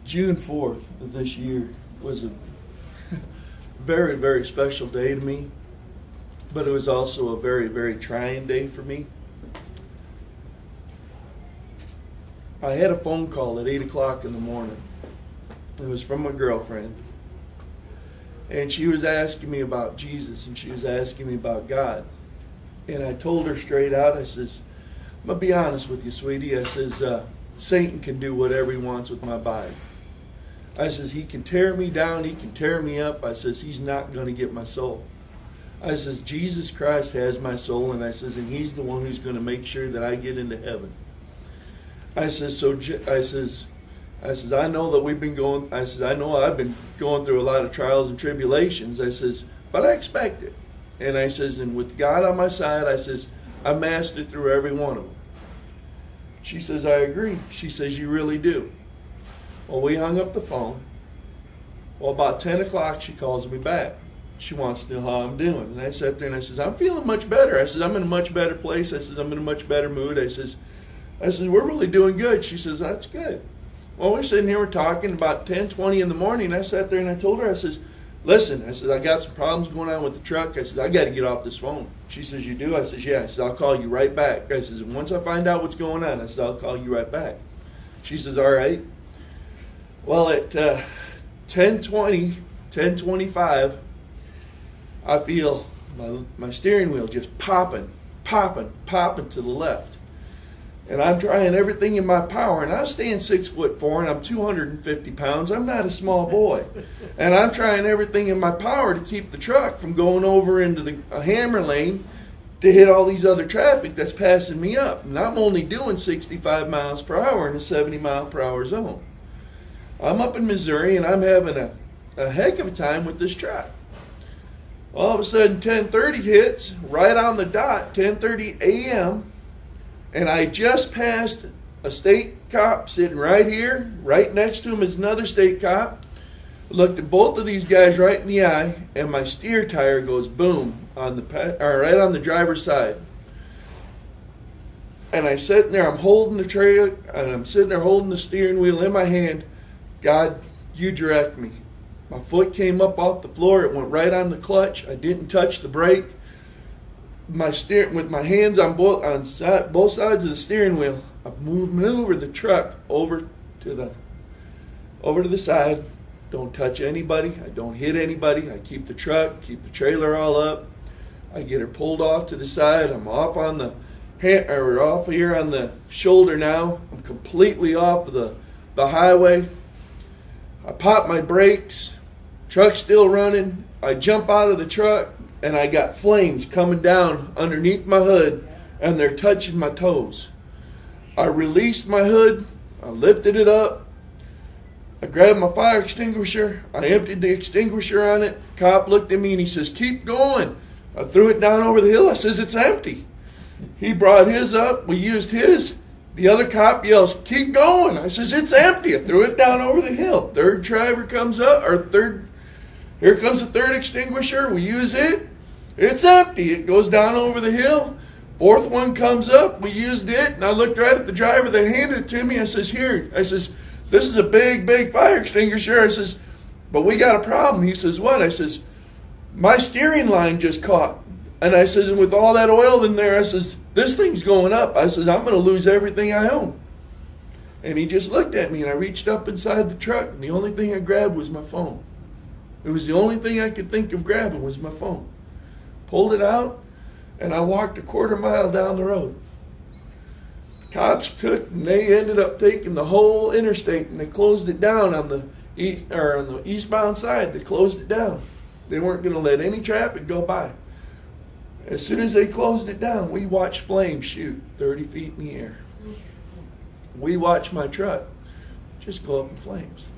June 4th of this year was a very, very special day to me, but it was also a very, very trying day for me. I had a phone call at 8 o'clock in the morning. It was from my girlfriend. And she was asking me about Jesus, and she was asking me about God. And I told her straight out, I says, I'm going to be honest with you, sweetie. I says, Satan can do whatever he wants with my body. I says, he can tear me down, he can tear me up. I says, he's not going to get my soul. I says, Jesus Christ has my soul, and I says, and he's the one who's going to make sure that I get into heaven. I says, I know that we've been going, I says, I know I've been going through a lot of trials and tribulations. I says, but I expect it. And I says, and with God on my side, I says, I mastered through every one of them. She says, I agree. She says, you really do. Well, we hung up the phone. Well, about 10 o'clock, she calls me back. She wants to know how I'm doing. And I sat there and I says, I'm feeling much better. I says, I'm in a much better place. I says, I'm in a much better mood. I says, we're really doing good. She says, that's good. Well, we're sitting here, we're talking about 10:20 in the morning. I sat there and I told her, I says, listen, I said, I got some problems going on with the truck. I said, I got to get off this phone. She says, you do? I says, yeah. I said, I'll call you right back. I says, and once I find out what's going on, I said, I'll call you right back. She says, all right. Well, at 10:20, 10:25, I feel my steering wheel just popping to the left. And I'm trying everything in my power, and I stand 6'4", and I'm 250 pounds. I'm not a small boy. And I'm trying everything in my power to keep the truck from going over into a hammer lane to hit all these other traffic that's passing me up. And I'm only doing 65 miles per hour in a 70 mile per hour zone. I'm up in Missouri, and I'm having a heck of a time with this truck. All of a sudden, 10:30 hits, right on the dot, 10:30 a.m., and I just passed a state cop sitting right here. Right next to him is another state cop. I looked at both of these guys right in the eye, and my steer tire goes boom on right on the driver's side. And I sitting there, I'm holding the trailer, and I'm sitting there holding the steering wheel in my hand. God, you direct me. My foot came up off the floor. It went right on the clutch. I didn't touch the brake. With my hands on both sides of the steering wheel, I maneuver the truck over to the side. Don't touch anybody. I don't hit anybody. I keep the truck, keep the trailer all up. I get her pulled off to the side. I'm off on off here on the shoulder now. I'm completely off of the highway. I pop my brakes. Truck's still running. I jump out of the truck, and I got flames coming down underneath my hood, and they're touching my toes. I released my hood. I lifted it up. I grabbed my fire extinguisher. I emptied the extinguisher on it. Cop looked at me, and he says, keep going. I threw it down over the hill. I says, it's empty. He brought his up. We used his. The other cop yells, keep going. I says, it's empty. I threw it down over the hill. Third driver comes up, here comes the third extinguisher. We use it. It's empty. It goes down over the hill. Fourth one comes up. We used it. And I looked right at the driver that handed it to me. I says, here. I says, this is a big, big fire extinguisher. I says, but we got a problem. He says, what? I says, my steering line just caught. And I says, and with all that oil in there, I says, this thing's going up. I says, I'm going to lose everything I own. And he just looked at me, and I reached up inside the truck, and the only thing I grabbed was my phone. It was the only thing I could think of grabbing was my phone. Pulled it out, and I walked a quarter mile down the road. The cops took, and they ended up taking the whole interstate, and they closed it down on the eastbound side. They closed it down. They weren't going to let any traffic go by. As soon as they closed it down, we watched flames shoot 30 feet in the air. We watched my truck just go up in flames.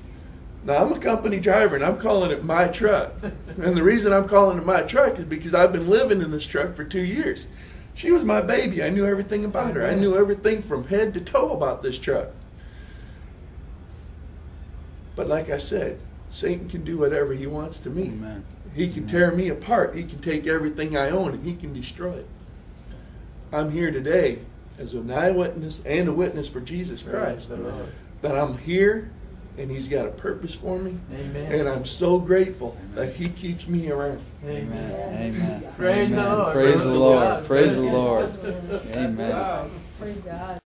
Now, I'm a company driver, and I'm calling it my truck. And the reason I'm calling it my truck is because I've been living in this truck for 2 years. She was my baby. I knew everything about her. I knew everything from head to toe about this truck. But like I said, Satan can do whatever he wants to me. Amen. He can tear me apart. He can take everything I own, and he can destroy it. I'm here today as an eyewitness and a witness for Jesus Christ. Praise the Lord. That I'm here and He's got a purpose for me. Amen. And I'm so grateful that He keeps me around. Amen. Amen. Praise the Amen. Lord. Praise the Lord. God. Praise the Lord. Amen. Wow. Praise God.